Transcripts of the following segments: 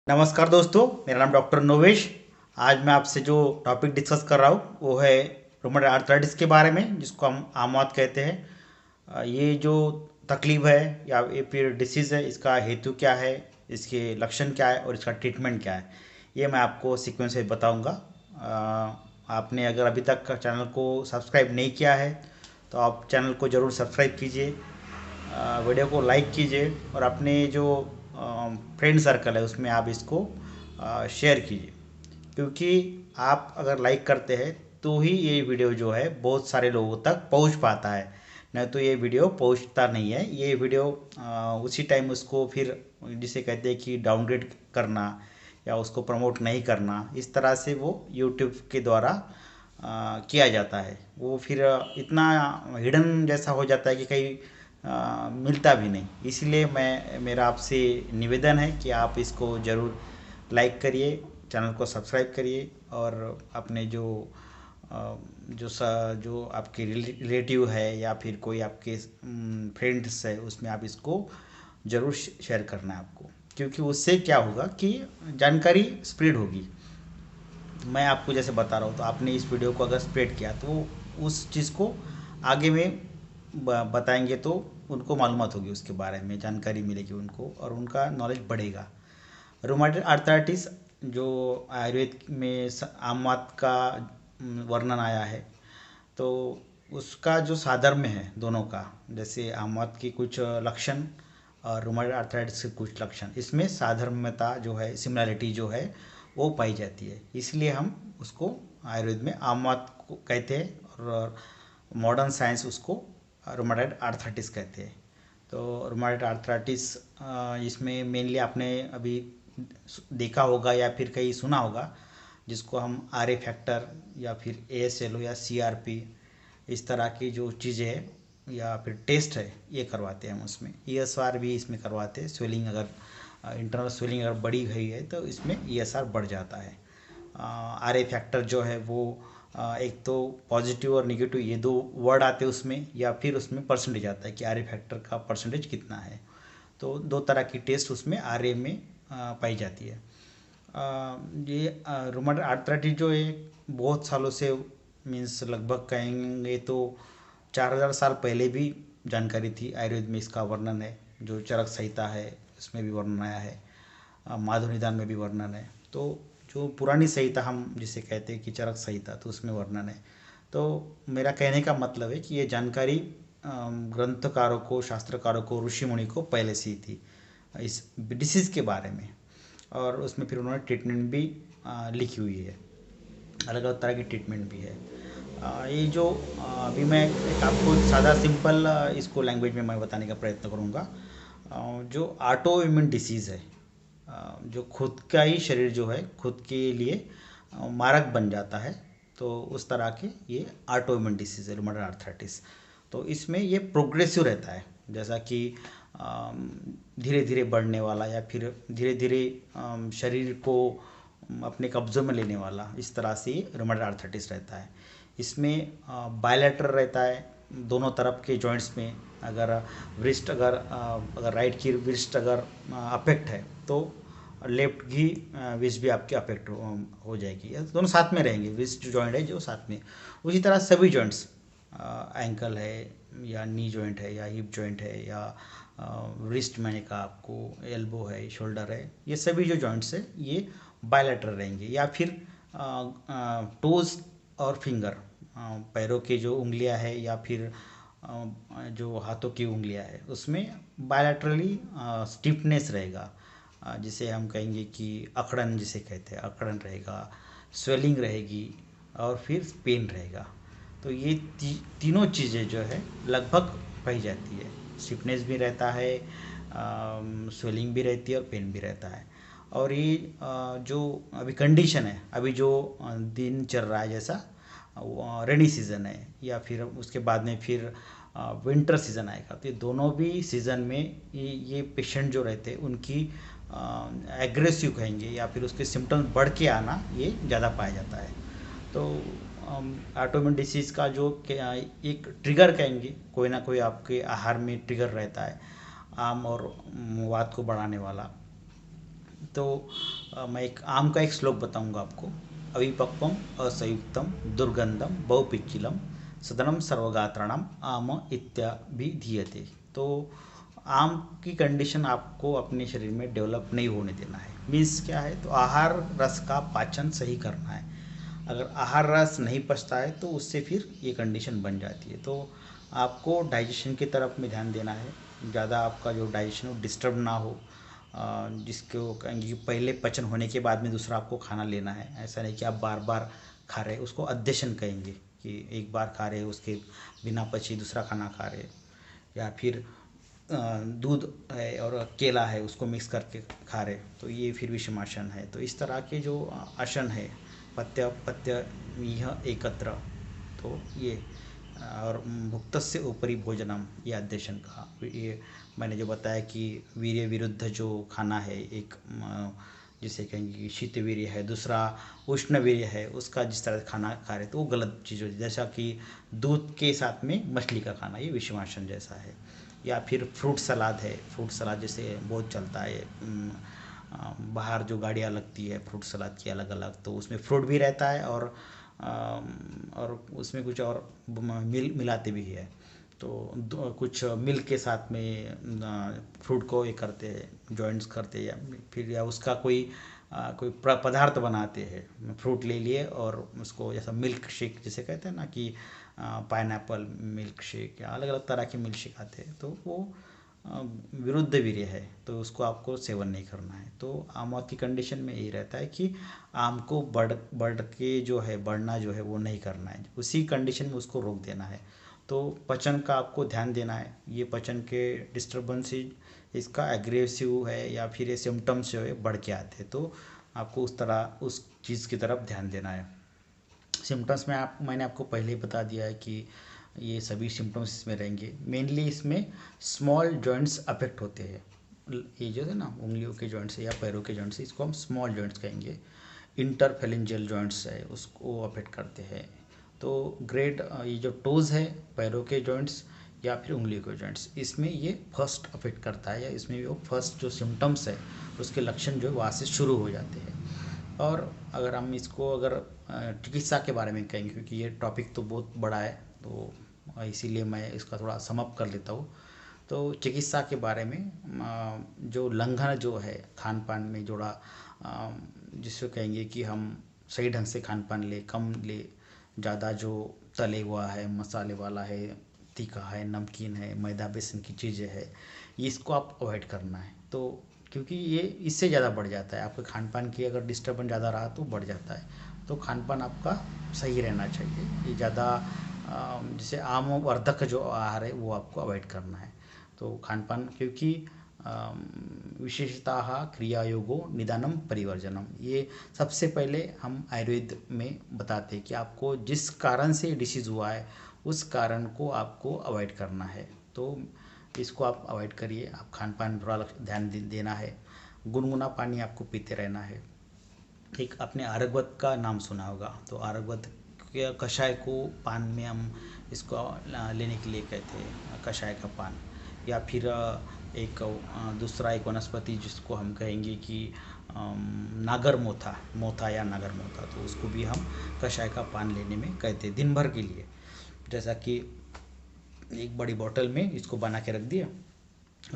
नमस्कार दोस्तों, मेरा नाम डॉक्टर नोवेश। आज मैं आपसे जो टॉपिक डिस्कस कर रहा हूँ वो है रूमेटॉइड आर्थराइटिस के बारे में, जिसको हम आमवात कहते हैं। ये जो तकलीफ है या ये फिर डिसीज़ है, इसका हेतु क्या है, इसके लक्षण क्या है और इसका ट्रीटमेंट क्या है, ये मैं आपको सीक्वेंस से बताऊँगा। आपने अगर अभी तक चैनल को सब्सक्राइब नहीं किया है तो आप चैनल को ज़रूर सब्सक्राइब कीजिए, वीडियो को लाइक कीजिए और अपने जो फ्रेंड सर्कल है उसमें आप इसको शेयर कीजिए, क्योंकि आप अगर लाइक करते हैं तो ही ये वीडियो जो है बहुत सारे लोगों तक पहुंच पाता है, नहीं तो ये वीडियो पहुंचता नहीं है। ये वीडियो उसी टाइम उसको फिर जिसे कहते हैं कि डाउनग्रेड करना या उसको प्रमोट नहीं करना, इस तरह से वो यूट्यूब के द्वारा किया जाता है। वो फिर इतना हिडन जैसा हो जाता है कि कहीं मिलता भी नहीं। इसलिए मेरा आपसे निवेदन है कि आप इसको ज़रूर लाइक करिए, चैनल को सब्सक्राइब करिए और अपने जो आपके रिलेटिव है या फिर कोई आपके फ्रेंड्स है उसमें आप इसको ज़रूर शेयर करना है आपको, क्योंकि उससे क्या होगा कि जानकारी स्प्रेड होगी। मैं आपको जैसे बता रहा हूँ तो आपने इस वीडियो को अगर स्प्रेड किया तो उस चीज़ को आगे में बताएंगे तो उनको मालूमात होगी, उसके बारे में जानकारी मिलेगी उनको और उनका नॉलेज बढ़ेगा। रूमेटॉइड आर्थराइटिस जो आयुर्वेद में आमवात का वर्णन आया है, तो उसका जो साधर्म्य है दोनों का, जैसे आमवात की कुछ लक्षण और रूमेटॉइड आर्थराइटिस के कुछ लक्षण, इसमें साधर्म्यता जो है, सिमिलरिटी जो है वो पाई जाती है। इसलिए हम उसको आयुर्वेद में आमवात को कहते हैं और मॉडर्न साइंस उसको रूमेटॉइड आर्थराइटिस कहते हैं। तो रूमेटॉइड आर्थराइटिस इसमें मेनली आपने अभी देखा होगा या फिर कहीं सुना होगा, जिसको हम आर ए फैक्टर या फिर ASLO या CRP, इस तरह की जो चीज़ें हैं या फिर टेस्ट है ये करवाते हैं हम उसमें। ESR भी इसमें करवाते हैं। स्वेलिंग अगर इंटरनल स्वेलिंग अगर बढ़ी गई है तो इसमें ESR बढ़ जाता है। RA फैक्टर जो है वो एक तो पॉजिटिव और निगेटिव ये दो वर्ड आते हैं उसमें, या फिर उसमें परसेंटेज आता है कि RA फैक्टर का परसेंटेज कितना है। तो दो तरह की टेस्ट उसमें RA में पाई जाती है। ये रूमेटॉइड आर्थराइटिस जो है बहुत सालों से, मीन्स लगभग कहेंगे तो 4000 साल पहले भी जानकारी थी। आयुर्वेद में इसका वर्णन है, जो चरक संहिता है उसमें भी वर्णन आया है, माधव निदान में भी वर्णन है। तो जो पुरानी संहिता हम जिसे कहते हैं कि चरक संहिता, तो उसमें वर्णन है। तो मेरा कहने का मतलब है कि ये जानकारी ग्रंथकारों को, शास्त्रकारों को, ऋषि मुनि को पहले से ही थी इस डिसीज़ के बारे में, और उसमें फिर उन्होंने ट्रीटमेंट भी लिखी हुई है, अलग अलग तरह की ट्रीटमेंट भी है। ये जो अभी मैं एक आपको सादा सिंपल इसको लैंग्वेज में मैं बताने का प्रयत्न करूँगा। जो ऑटो इम्यून डिसीज़ है, जो खुद का ही शरीर जो है खुद के लिए मारक बन जाता है, तो उस तरह के ये ऑटो इम्यून डिसीज़ है रूमेटॉइड आर्थराइटिस। तो इसमें ये प्रोग्रेसिव रहता है, जैसा कि धीरे धीरे बढ़ने वाला या फिर धीरे धीरे शरीर को अपने कब्जों में लेने वाला, इस तरह से रूमेटॉइड आर्थराइटिस रहता है। इसमें बायलैटरल रहता है, दोनों तरफ के जॉइंट्स में। अगर wrist अगर राइट की wrist अगर अफेक्ट है तो लेफ्ट की wrist भी आपकी अफेक्ट हो जाएगी, दोनों साथ में रहेंगे। wrist जो जॉइंट है जो साथ में, उसी तरह सभी जॉइंट्स, एंकल है या नी जॉइंट है या हिप जॉइंट है या wrist मैंने कहा आपको, एल्बो है, शोल्डर है, ये सभी जो जॉइंट्स है ये बायलैटरल रहेंगे। या फिर टोज और फिंगर, पैरों के जो उंगलियां है या फिर जो हाथों की उंगलियां है, उसमें बायलैटरली स्टिफनेस रहेगा, जिसे हम कहेंगे कि अकड़न जिसे कहते हैं, अकड़न रहेगा, स्वेलिंग रहेगी और फिर पेन रहेगा। तो ये तीनों चीज़ें जो है लगभग पाई जाती है। स्टिफनेस भी रहता है, स्वेलिंग भी रहती है और पेन भी रहता है। और ये जो अभी कंडीशन है, अभी जो दिन चल रहा है, जैसा रेनी सीज़न है या फिर उसके बाद में फिर विंटर सीज़न आएगा, तो ये दोनों भी सीज़न में ये पेशेंट जो रहते हैं उनकी एग्रेसिव कहेंगे या फिर उसके सिम्टम्स बढ़ के आना ये ज़्यादा पाया जाता है। तो ऑटोइम्यून डिसीज़ का जो एक ट्रिगर कहेंगे, कोई ना कोई आपके आहार में ट्रिगर रहता है, आम और वात को बढ़ाने वाला। तो मैं एक आम का एक श्लोक बताऊंगा आपको। अविपक्वम असंयुक्तम दुर्गंधम बहुपिच्चिलम सदनम सर्वगात्राणाम आम इत्याभिधीयते। तो आम की कंडीशन आपको अपने शरीर में डेवलप नहीं होने देना है। मीन्स क्या है, तो आहार रस का पाचन सही करना है। अगर आहार रस नहीं पचता है तो उससे फिर ये कंडीशन बन जाती है। तो आपको डाइजेशन की तरफ में ध्यान देना है, ज़्यादा आपका जो डाइजेशन हो डिस्टर्ब ना हो। जिसको कहेंगे कि पहले पचन होने के बाद में दूसरा आपको खाना लेना है। ऐसा नहीं कि आप बार बार खा रहे, उसको अध्यशन कहेंगे कि एक बार खा रहे उसके बिना पची दूसरा खाना खा रहे। या फिर दूध है और केला है उसको मिक्स करके खा रहे, तो ये फिर विषमासन है। तो इस तरह के जो आसन है, पत्य पत्य यह एकत्र, तो ये और भुक्तस्य उपरि भोजनम, ये आद्यशन कहा। ये मैंने जो बताया कि वीर्य विरुद्ध जो खाना है, एक जिसे कहेंगे कि शीत वीर्य है, दूसरा उष्ण वीर्य है, उसका जिस तरह खाना खा रहे तो वो गलत चीज़ होती है। जैसा कि दूध के साथ में मछली का खाना, ये विषमासन जैसा है। या फिर फ्रूट सलाद है, फ्रूट सलाद जैसे बहुत चलता है, बाहर जो गाड़ियाँ लगती है फ्रूट सलाद की अलग अलग, तो उसमें फ्रूट भी रहता है और उसमें कुछ और मिलाते भी है। तो कुछ मिल्क के साथ में फ्रूट को ये करते हैं, जॉइंट्स करते हैं, या फिर या उसका कोई पदार्थ बनाते हैं। फ्रूट ले लिए और उसको जैसा मिल्क शेक जैसे कहते हैं ना कि पाइनएप्पल मिल्क शेक या अलग अलग तरह के मिल्क शेक आते हैं, तो वो विरुद्ध वीर्य है, तो उसको आपको सेवन नहीं करना है। तो आम की कंडीशन में यही रहता है कि आम को बढ़ के जो है बढ़ना जो है वो नहीं करना है, उसी कंडीशन में उसको रोक देना है। तो पचन का आपको ध्यान देना है। ये पचन के डिस्टर्बेंस इसका एग्रेसिव है या फिर ये सिम्टम्स जो है बढ़ के आते हैं, तो आपको उस चीज़ की तरफ ध्यान देना है। सिम्टम्स में मैंने आपको पहले ही बता दिया है कि ये सभी सिम्टम्स इसमें रहेंगे। मेनली इसमें स्मॉल जॉइंट्स अफेक्ट होते हैं। ये जो है ना उंगलियों के जॉइंट्स या पैरों के जॉइंट्स, इसको हम स्मॉल जॉइंट्स कहेंगे। इंटरफेरेंजियल जॉइंट्स है उसको अफेक्ट करते हैं। तो ये जो टोज़ है, पैरों के जॉइंट्स या फिर उंगलियों के जॉइंट्स, इसमें ये फर्स्ट अफेक्ट करता है, या इसमें वो फर्स्ट जो सिम्टम्स है उसके लक्षण जो है वहाँ से शुरू हो जाते हैं। और अगर हम इसको चिकित्सा के बारे में कहेंगे, क्योंकि ये टॉपिक तो बहुत बड़ा है, तो इसीलिए मैं इसका थोड़ा समअप कर लेता हूँ। तो चिकित्सा के बारे में जो लंघन जो है खान पान में जोड़ा, जिसको कहेंगे कि हम सही ढंग से खान पान ले, कम ले, ज़्यादा जो तले हुआ है, मसाले वाला है, तीखा है, नमकीन है, मैदा बेसन की चीज़ें है, इसको आप अवॉइड करना है। तो क्योंकि ये इससे ज़्यादा बढ़ जाता है, आपके खान पान की अगर डिस्टर्बेंस ज़्यादा रहा तो बढ़ जाता है। तो खान पान आपका सही रहना चाहिए। ये ज़्यादा जैसे आमवर्धक जो आहार है वो आपको अवॉइड करना है। तो खान पान, क्योंकि विशेषतः क्रियायोगो निदानम परिवर्जनम, ये सबसे पहले हम आयुर्वेद में बताते हैं कि आपको जिस कारण से डिसीज़ हुआ है उस कारण को आपको अवॉइड करना है। तो इसको आप अवॉइड करिए। आप खान पान थोड़ा ध्यान देना है। गुनगुना पानी आपको पीते रहना है। एक आपने आरगवत का नाम सुना होगा, तो आरगवत के कषाय को पान में हम इसको लेने के लिए कहते हैं, कषाय का पान। या फिर दूसरा एक वनस्पति जिसको हम कहेंगे कि नागर मोथा या नागर मोथा, तो उसको भी हम कषाय का पान लेने में कहते हैं दिन भर के लिए। जैसा कि एक बड़ी बोतल में इसको बना के रख दिया,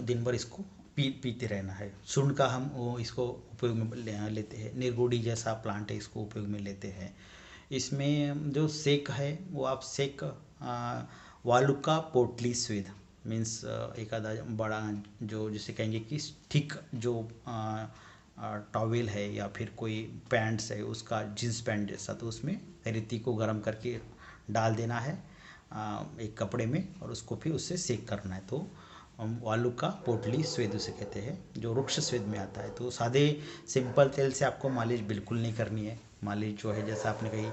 दिन भर इसको पीते रहना है। सुंड का हम इसको उपयोग में लेते हैं। निर्गुड़ी जैसा प्लांट है, इसको उपयोग में लेते हैं। इसमें जो सेक है वो आप वालुका पोटली स्वेद, मीन्स एक आधा बड़ा जो जिसे कहेंगे कि थिक जो टॉवेल है या फिर कोई पैंट्स है उसका, जींस पैंट जैसा, तो उसमें रेती को गर्म करके डाल देना है एक कपड़े में, और उसको फिर उससे सेक करना है। तो आलू का पोटली स्वेद उसे कहते हैं, जो वृक्ष स्वेद में आता है। तो सादे सिंपल तेल से आपको मालिश बिल्कुल नहीं करनी है। मालिश जो है, जैसा आपने कही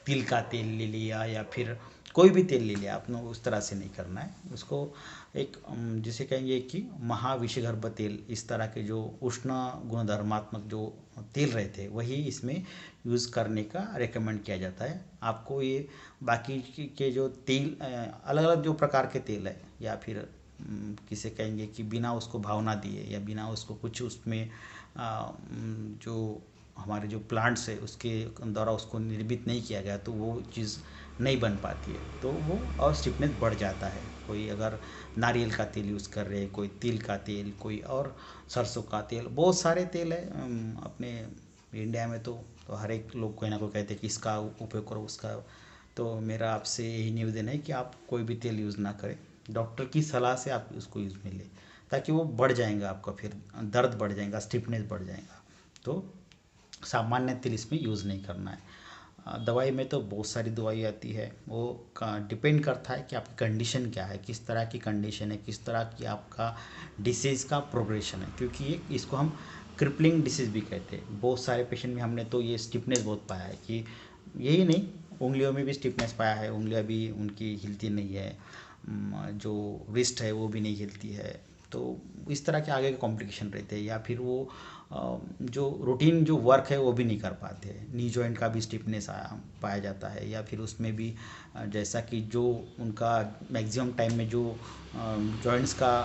तिल का तेल ले लिया या फिर कोई भी तेल ले लिया आपने, उस तरह से नहीं करना है उसको। एक जिसे कहेंगे कि महाविषगर्भ तेल, इस तरह के जो उष्ण गुणधर्मात्मक जो तेल रहते हैं वही इसमें यूज़ करने का रेकमेंड किया जाता है आपको। ये बाकी के जो तेल अलग अलग जो प्रकार के तेल है या फिर किसे कहेंगे कि बिना उसको भावना दिए या बिना उसको कुछ उसमें जो हमारे जो प्लांट्स है उसके द्वारा उसको निर्मित नहीं किया गया तो वो चीज़ नहीं बन पाती है, तो वो और स्टिफनेस बढ़ जाता है। कोई अगर नारियल का तेल यूज़ कर रहे हैं, कोई तिल का तेल, कोई और सरसों का तेल, बहुत सारे तेल है अपने इंडिया में। तो हर एक लोग कोई ना कोई कहते हैं कि इसका उपयोग करो उसका। तो मेरा आपसे यही निवेदन है कि आप कोई भी तेल यूज़ ना करें, डॉक्टर की सलाह से आप उसको यूज़ में लें, ताकि वो बढ़ जाएगा आपका, फिर दर्द बढ़ जाएगा, स्टिफनेस बढ़ जाएगा। तो सामान्य तेल इसमें यूज़ नहीं करना है। दवाई में तो बहुत सारी दवाई आती है, वो डिपेंड करता है कि आपकी कंडीशन क्या है, किस तरह की कंडीशन है, किस तरह की आपका डिसीज़ का प्रोग्रेशन है, क्योंकि ये इसको हम क्रिपलिंग डिसीज़ भी कहते हैं। बहुत सारे पेशेंट में हमने तो ये स्टिफनेस बहुत पाया है कि यही नहीं, उंगलियों में भी स्टिफनेस पाया है, उंगलियां भी उनकी हिलती नहीं है, जो रिस्ट है वो भी नहीं हिलती है। तो इस तरह के आगे के कॉम्प्लिकेशन रहते हैं, या फिर वो जो रूटीन जो वर्क है वो भी नहीं कर पाते हैं। नी जॉइंट का भी स्टिफनेस पाया जाता है, या फिर उसमें भी जैसा कि जो उनका मैक्सिमम टाइम में जो जॉइंट्स का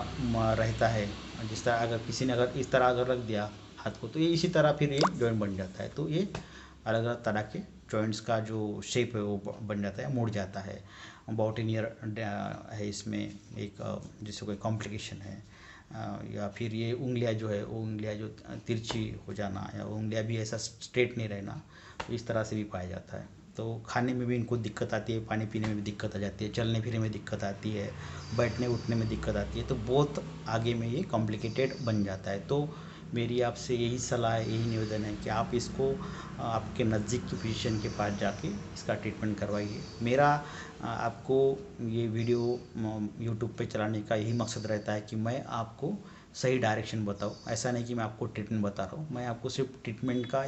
रहता है, जिस तरह अगर किसी ने अगर इस तरह अगर रख दिया हाथ को, तो ये इसी तरह फिर ये जॉइंट बन जाता है। तो ये अलग अलग तरह के जॉइंट्स का जो शेप है वो बन जाता है, मुड़ जाता है। बाउटिनियर है इसमें एक, जिससे कोई कॉम्प्लिकेशन है, या फिर ये उंगलियां जो है वो उंगलियां जो तिरछी हो जाना, या उंगलियां भी ऐसा स्ट्रेट नहीं रहना, तो इस तरह से भी पाया जाता है। तो खाने में भी इनको दिक्कत आती है, पानी पीने में भी दिक्कत आ जाती है, चलने फिरने में दिक्कत आती है, बैठने उठने में दिक्कत आती है, तो बहुत आगे में ये कॉम्प्लिकेटेड बन जाता है। तो मेरी आपसे यही सलाह है, यही निवेदन है कि आप इसको आपके नज़दीक के फिजिशियन के पास जाके इसका ट्रीटमेंट करवाइए। मेरा आपको ये वीडियो यूट्यूब पे चलाने का यही मकसद रहता है कि मैं आपको सही डायरेक्शन बताऊँ। ऐसा नहीं कि मैं आपको ट्रीटमेंट बता रहा हूँ, मैं आपको सिर्फ ट्रीटमेंट का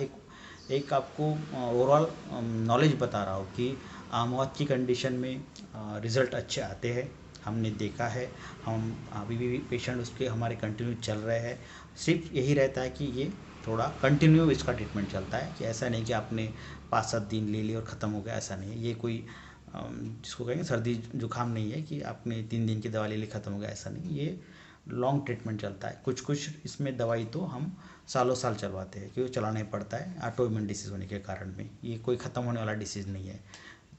एक आपको ओवरऑल नॉलेज बता रहा हूँ कि मौत की कंडीशन में रिज़ल्ट अच्छे आते हैं, हमने देखा है। हम अभी भी पेशेंट उसके हमारे कंटिन्यू चल रहे हैं। सिर्फ यही रहता है कि ये थोड़ा कंटिन्यू इसका ट्रीटमेंट चलता है, कि ऐसा नहीं कि आपने 5-7 दिन ले लिए और ख़त्म हो गया, ऐसा नहीं है। ये कोई जिसको कहेंगे सर्दी जुकाम नहीं है कि आपने 3 दिन की दवा ले ली ख़त्म हो गया, ऐसा नहीं। ये लॉन्ग ट्रीटमेंट चलता है। कुछ कुछ इसमें दवाई तो हम सालों साल चलवाते हैं, क्योंकि चलाना ही पड़ता है ऑटोइम्यून डिसीज़ होने के कारण में। ये कोई ख़त्म होने वाला डिसीज़ नहीं है।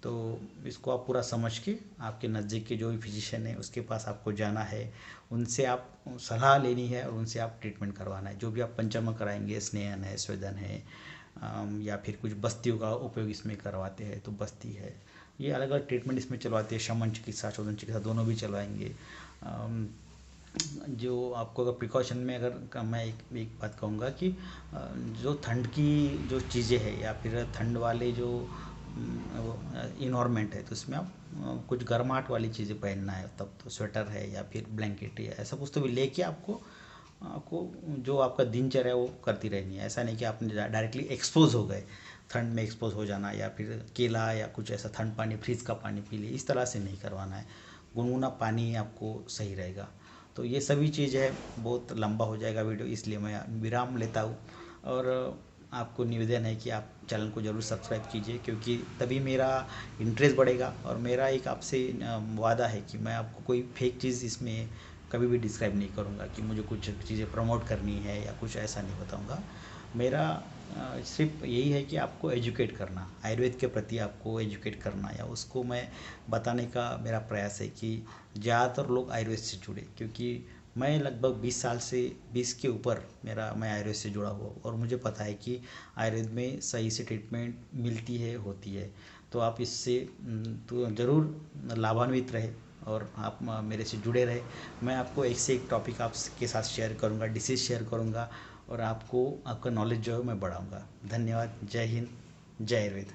तो इसको आप पूरा समझ के आपके नज़दीक के जो भी फिजिशियन है उसके पास आपको जाना है, उनसे आप सलाह लेनी है और उनसे आप ट्रीटमेंट करवाना है। जो भी आप पंचकर्म कराएंगे, स्नेहन है, स्वेदन है, या फिर कुछ बस्तियों का उपयोग इसमें करवाते हैं तो बस्ती है, ये अलग अलग ट्रीटमेंट इसमें चलवाते हैं। शमन चिकित्सा, शोधन चिकित्सा दोनों भी चलवाएंगे। जो आपको अगर प्रिकॉशन में अगर मैं एक बात कहूँगा कि जो ठंड की जो चीज़ें हैं, या फिर ठंड वाले जो इन्वायरमेंट है, तो उसमें आप कुछ गर्माहट वाली चीज़ें पहनना है, तब तो स्वेटर है या फिर ब्लैंकेट है, ऐसा कुछ तो भी लेके आपको आपको जो आपका दिनचर्या है वो करती रहनी है। ऐसा नहीं कि आपने डायरेक्टली एक्सपोज हो गए, ठंड में एक्सपोज हो जाना, या फिर केला या कुछ ऐसा ठंड पानी, फ्रिज का पानी पी लिए, इस तरह से नहीं करवाना है। गुनगुना पानी आपको सही रहेगा। तो ये सभी चीज़ है, बहुत लंबा हो जाएगा वीडियो, इसलिए मैं विराम लेता हूँ। और आपको निवेदन है कि आप चैनल को ज़रूर सब्सक्राइब कीजिए, क्योंकि तभी मेरा इंटरेस्ट बढ़ेगा। और मेरा एक आपसे वादा है कि मैं आपको कोई फेक चीज़ इसमें कभी भी डिस्क्राइब नहीं करूँगा, कि मुझे कुछ चीज़ें प्रमोट करनी है या कुछ ऐसा नहीं बताऊँगा। मेरा सिर्फ यही है कि आपको एजुकेट करना, आयुर्वेद के प्रति आपको एजुकेट करना, या उसको मैं बताने का मेरा प्रयास है कि ज़्यादातर लोग आयुर्वेद से जुड़े। क्योंकि मैं लगभग 20 साल से 20 के ऊपर मैं आयुर्वेद से जुड़ा हुआ हूँ, और मुझे पता है कि आयुर्वेद में सही से ट्रीटमेंट मिलती है, होती है। तो आप इससे तो ज़रूर लाभान्वित रहे, और आप मेरे से जुड़े रहे। मैं आपको एक से एक टॉपिक आपके साथ शेयर करूँगा, डिसीज़ शेयर करूँगा, और आपको आपका नॉलेज जो है मैं बढ़ाऊँगा। धन्यवाद। जय हिंद, जय आयुर्वेद।